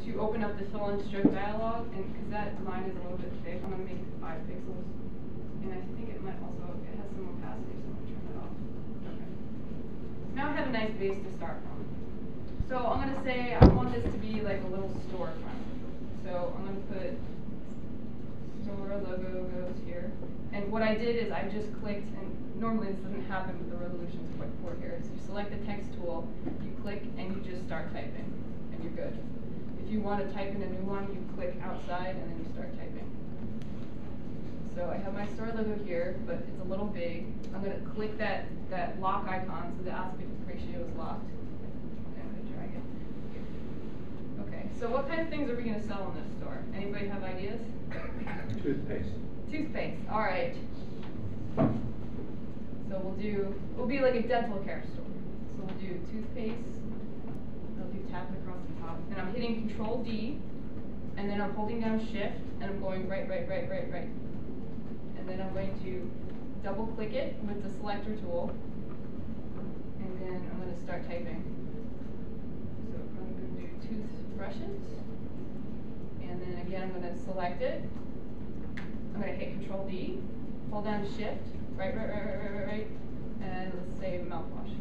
to open up the fill and stroke dialog, and because that line is a little bit thick, I'm going to make it 5 pixels. And I think it might also, it has some opacity, so I'm going to turn that off. Okay. Now I have a nice base to start from. So I'm going to say I want this to be like a little storefront. So I'm going to put store logo goes here. And what I did is I just clicked, and normally this doesn't happen with the resolutions quite for here. So you select the text tool, you click, and you just start typing, and you're good. If you want to type in a new one, you click outside, and then you start typing. So I have my store logo here, but it's a little big. I'm going to click that lock icon, so the aspect ratio is locked. I'm going to drag it here. Okay, so what kind of things are we going to sell in this store? Anybody have ideas? Toothpaste. Toothpaste, all right. So we'll be like a dental care store. So we'll do toothpaste. I'll do tap across the top. And I'm hitting Control D, and then I'm holding down Shift, and I'm going right. And then I'm going to double click it with the selector tool, and then I'm going to start typing. So I'm going to do toothbrushes, and then again I'm going to select it. I'm going to hit Control D, hold down Shift, right, and let's say mouthwash.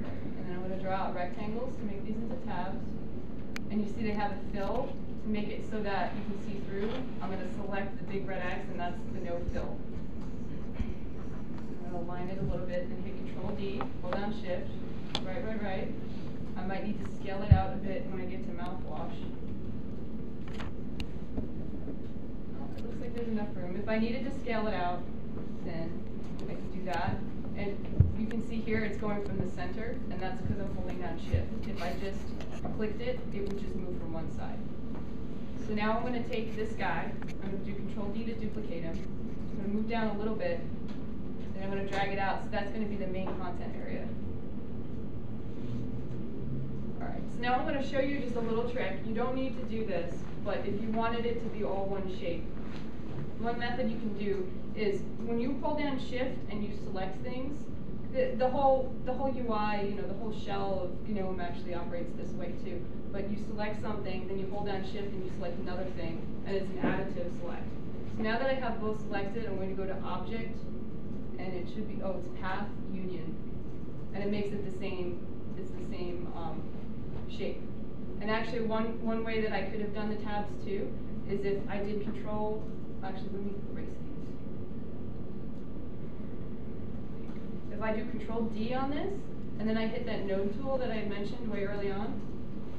And then I'm going to draw out rectangles to make these into tabs. And you see they have a fill to make it so that you can see through. I'm going to select the big red X, and that's the no fill. I'm going to align it a little bit and hit Control D, hold down Shift, right. I might need to scale it out a bit when I get to mouthwash. It looks like there's enough room. If I needed to scale it out, then I could do that. And you can see here it's going from the center, and that's because I'm holding down Shift. If I just clicked it, it would just move from one side. So now I'm going to take this guy, I'm going to do Control D to duplicate him. I'm going to move down a little bit, and I'm going to drag it out, so that's going to be the main content area. Alright, so now I'm going to show you just a little trick. You don't need to do this, but if you wanted it to be all one shape, one method you can do is when you hold down Shift and you select things, the whole UI, the whole shell of GNOME actually operates this way too. But you select something, then you hold down Shift and you select another thing, and it's an additive select. So now that I have both selected, I'm going to go to Object, and it should be it's Path Union, and it makes it the same. It's the same shape. And actually, one way that I could have done the tabs too is if I did Control. Actually, let me erase these. If I do Control D on this, and then I hit that node tool that I mentioned way early on,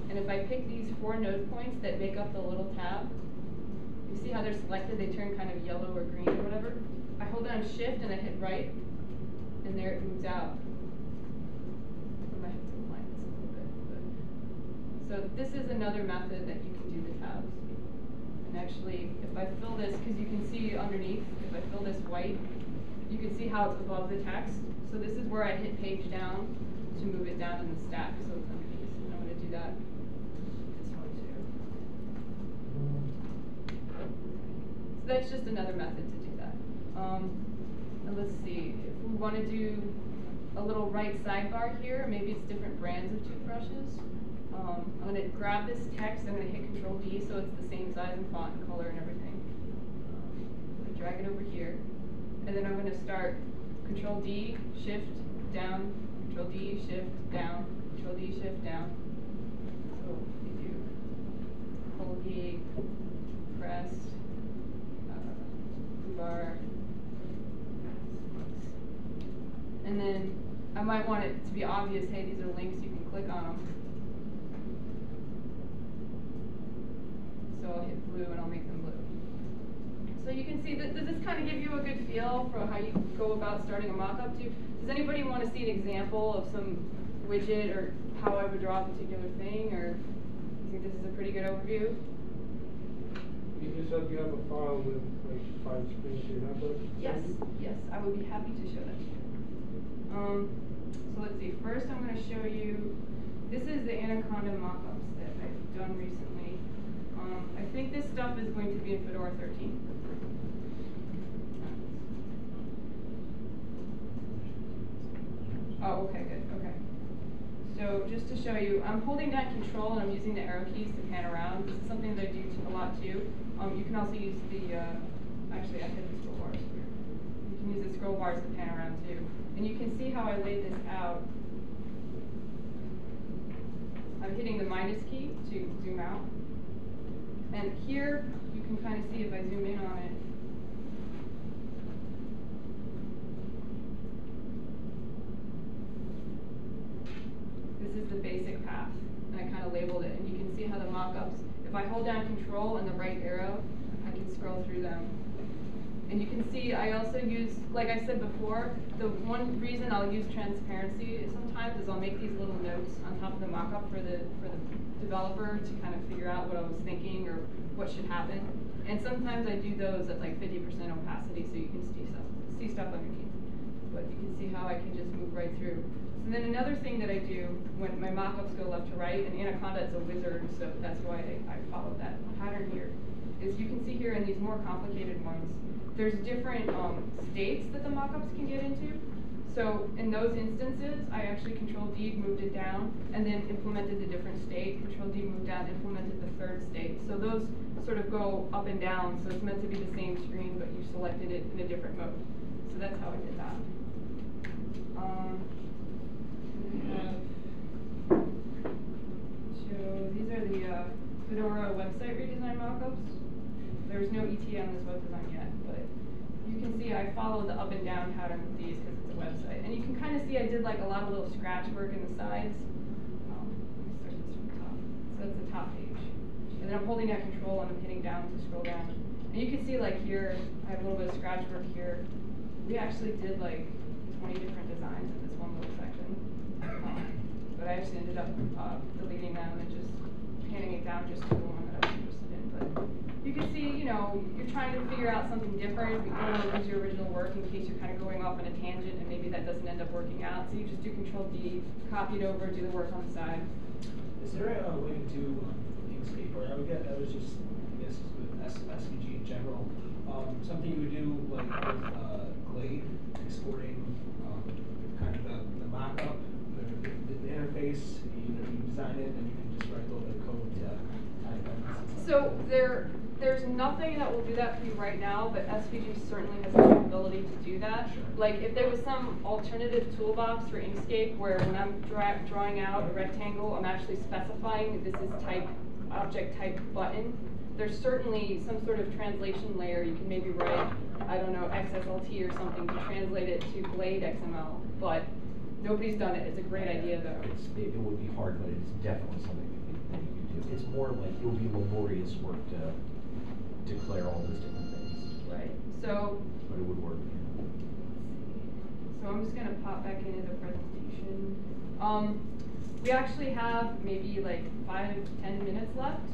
and if I pick these 4 node points that make up the little tab, you see how they're selected? They turn kind of yellow or green or whatever. I hold down Shift and I hit right, and there it moves out. I might have to align this a little bit. So this is another method that you can do the tabs. And actually, if I fill this, because you can see underneath, if I fill this white, you can see how it's above the text. So this is where I hit page down to move it down in the stack, so it's underneath. And I'm going to do that this one too. So that's just another method to do that. And let's see, if we want to do a little right sidebar here, maybe it's different brands of toothbrushes. I'm going to grab this text, I'm going to hit Control D so it's the same size and font and color and everything. I'm going to drag it over here, and then I'm going to start Control D, Shift, down, Control D, Shift, down, Control D, Shift, down. So we do Colgate, Crest, Bar, and then I might want it to be obvious, hey, these are links, you can click on them. So I'll hit blue and I'll make them blue. So you can see, does this kind of give you a good feel for how you go about starting a mockup too? Does anybody want to see an example of some widget or how I would draw a particular thing, or you think this is a pretty good overview? You said you have a file with like 5 screens. Do you have those? Yes, I would be happy to show that to you. So let's see, first I'm going to show you, this is the Anaconda mockups that I've done recently. I think this stuff is going to be in Fedora 13. Oh, okay, good, okay. So So just to show you, I'm holding down Control and I'm using the arrow keys to pan around. This is something that I do a lot too. You can also use the, actually I hit the scroll bars here. You can use the scroll bars to pan around too. And you can see how I laid this out. I'm hitting the minus key to zoom out. And here, you can kind of see if I zoom in on it. This is the basic path, and I kind of labeled it. And you can see how the mockups, if I hold down Control and the right arrow, I can scroll through them. And you can see I also use, like I said before, the one reason I'll use transparency sometimes is I'll make these little notes on top of the mockup for the developer to kind of figure out what I was thinking or what should happen. And sometimes I do those at like 50% opacity so you can see stuff underneath. But you can see how I can just move right through. And then another thing that I do when my mockups go left to right, and Anaconda is a wizard, so that's why I followed that pattern here, is you can see here in these more complicated ones, there's different states that the mockups can get into. So in those instances, I actually Control-D moved it down, and then implemented the different state. Control-D moved down, implemented the third state. So those sort of go up and down, so it's meant to be the same screen, but you selected it in a different mode. So that's how I did that. So these are the Fedora website redesign mockups. There's no ETA on this web design yet, but you can see I follow the up and down pattern with these because it's a website. And you can kind of see I did like a lot of little scratch work in the sides. Let me start this from the top. So that's the top page. And then I'm holding down Control and I'm hitting down to scroll down. And you can see like here, I have a little bit of scratch work here. We actually did like 20 different designs in this one little section. But I actually ended up deleting them and just panning it down just to the one that I was interested in. But you can see, you know, you're trying to figure out something different, but you don't want to lose your original work in case you're kind of going off on a tangent and maybe that doesn't end up working out. So you just do Control-D, copy it over, do the work on the side. Is there a way to do Inkscape, or I was just, I guess, with SVG in general, something you would do like with Glade, exporting kind of the mock-up, the interface, you design it, and you can just write a little bit of code to type it. So there's nothing that will do that for you right now, but SVG certainly has the capability to do that. Sure. Like if there was some alternative toolbox for Inkscape where when I'm drawing out a rectangle, I'm actually specifying this is type, object type button. There's certainly some sort of translation layer. You can maybe write, I don't know, XSLT or something to translate it to Glade XML, but nobody's done it. It's a great idea though. It would be hard, but it's definitely something that you can do. It's more like it will be laborious work to declare all those different things. Right. So. But it would work. So I'm just gonna pop back into the presentation. We actually have maybe like 5-10 minutes left.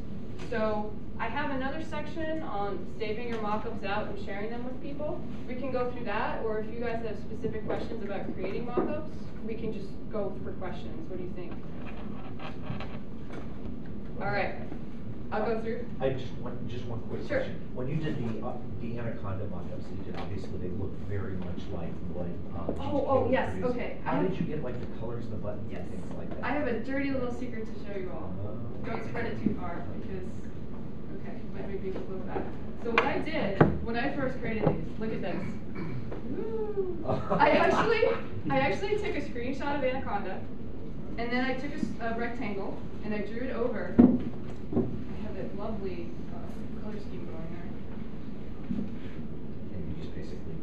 So I have another section on saving your mockups out and sharing them with people. We can go through that, or if you guys have specific questions about creating mockups, we can just go for questions. What do you think? All right, I'll go through. I just one quick Sure. question. When you did the Anaconda mockups that you did, obviously they look very much like what Oh, yes, produced. okay. How did you get like the colors of the buttons Yes. and things like that? I have a dirty little secret to show you all. Don't spread it too far because, okay, might make people go back. So what I did when I first created these, look at this. Woo. I actually took a screenshot of Anaconda, and then I took a rectangle and I drew it over. I have a lovely color scheme going there. And you just basically.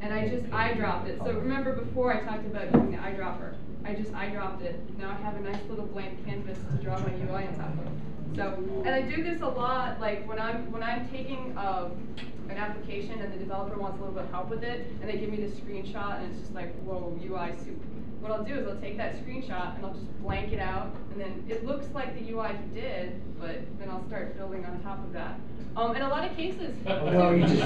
And I just eyedropped it. So remember before I talked about using the eyedropper. I just eyedropped it. Now I have a nice little blank canvas to draw my UI on top of. So, and I do this a lot, like when I'm taking an application and the developer wants a little bit of help with it, and they give me this screenshot, and it's just like, whoa, UI soup. What I'll do is I'll take that screenshot and I'll just blank it out, and then it looks like the UI he did, but then I'll start building on top of that. In a lot of cases. No, you just.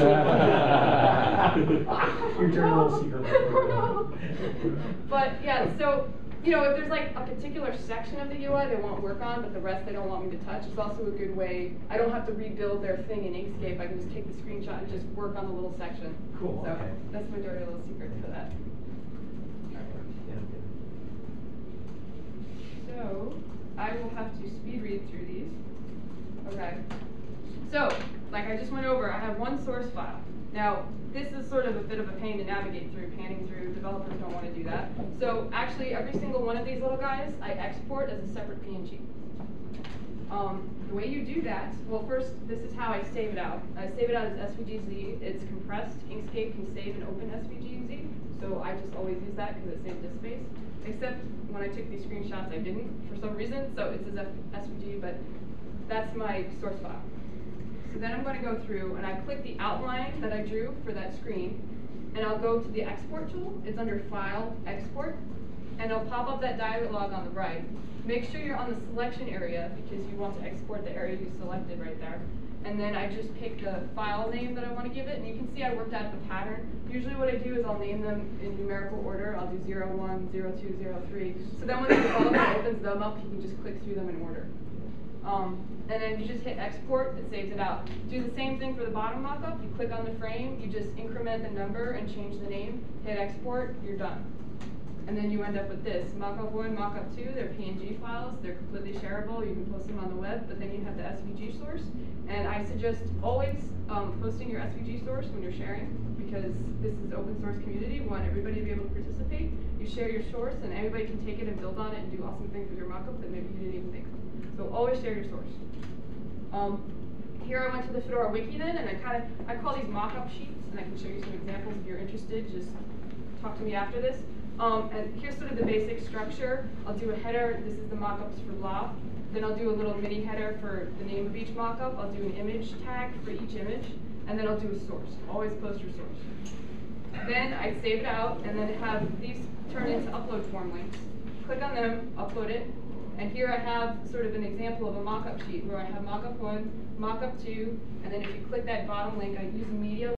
Your dirty little secret. But yeah, so you know, if there's like a particular section of the UI they won't work on, but the rest they don't want me to touch, it's also a good way. I don't have to rebuild their thing in Inkscape. I can just take the screenshot and just work on the little section. Cool. So okay. That's my dirty little secret for that. I will have to speed read through these. Okay. So, like I just went over, I have one source file. Now, this is sort of a bit of a pain to navigate through, panning through. Developers don't want to do that. So, actually, every single one of these little guys, I export as a separate PNG. The way you do that, well, first, this is how I save it out. I save it out as SVGZ. It's compressed. Inkscape can save and open SVGZ, so I just always use that because it saves disk space. Except when I took these screenshots, I didn't for some reason, so it says SVG, but that's my source file. So then I'm going to go through and I click the outline that I drew for that screen, and I'll go to the export tool. It's under File, Export, and it'll pop up that dialog on the right. Make sure you're on the selection area because you want to export the area you selected right there. And then I just pick the file name that I want to give it, and you can see I worked out the pattern. Usually what I do is I'll name them in numerical order. I'll do 0, 1, 0, 2, 0, 3. So then when the developer opens them up, you can just click through them in order. And then you just hit export, it saves it out. Do the same thing for the bottom mockup. You click on the frame, you just increment the number and change the name, hit export, you're done. And then you end up with this. Mockup 1, Mockup 2, they're PNG files. They're completely shareable. You can post them on the web, but then you have the SVG source. And I suggest always posting your SVG source when you're sharing, because this is open source community. We want everybody to be able to participate. You share your source, and anybody can take it and build on it and do awesome things with your mockup that maybe you didn't even think of. So always share your source. Here I went to the Fedora wiki then, and I call these mockup sheets, and I can show you some examples if you're interested. Just talk to me after this. And here's sort of the basic structure. I'll do a header. This is the mockups for blah. Then I'll do a little mini header for the name of each mockup. I'll do an image tag for each image, and then I'll do a source. Always post your source. Then I save it out, and then have these turn into upload form links. Click on them, upload it, and here I have sort of an example of a mockup sheet where I have mockup 1, mockup 2, and then if you click that bottom link, I use media